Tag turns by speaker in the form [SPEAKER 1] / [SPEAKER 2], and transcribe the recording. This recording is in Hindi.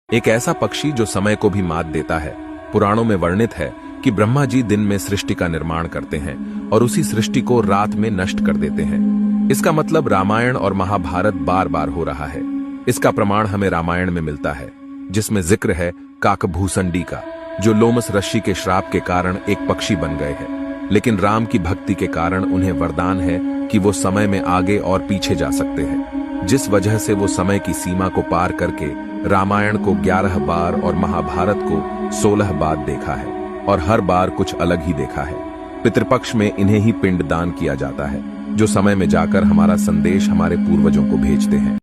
[SPEAKER 1] एक ऐसा पक्षी जो समय को भी मात देता है। पुराणों में वर्णित है कि ब्रह्मा जी दिन में सृष्टि का निर्माण करते हैं और उसी सृष्टि को रात में नष्ट कर देते हैं। इसका मतलब रामायण और महाभारत बार बार हो रहा है। इसका प्रमाण हमें रामायण में मिलता है, जिसमें जिक्र है काकभूषणी का, जो लोमस ऋषि के श्राप के कारण एक पक्षी बन गए हैं, लेकिन राम की भक्ति के कारण उन्हें वरदान है कि वो समय में आगे और पीछे जा सकते हैं, जिस वजह से वो समय की सीमा को पार करके रामायण को 11 बार और महाभारत को 16 बार देखा है, और हर बार कुछ अलग ही देखा है। पितृपक्ष में इन्हें ही पिंड दान किया जाता है, जो समय में जाकर हमारा संदेश हमारे पूर्वजों को भेजते हैं।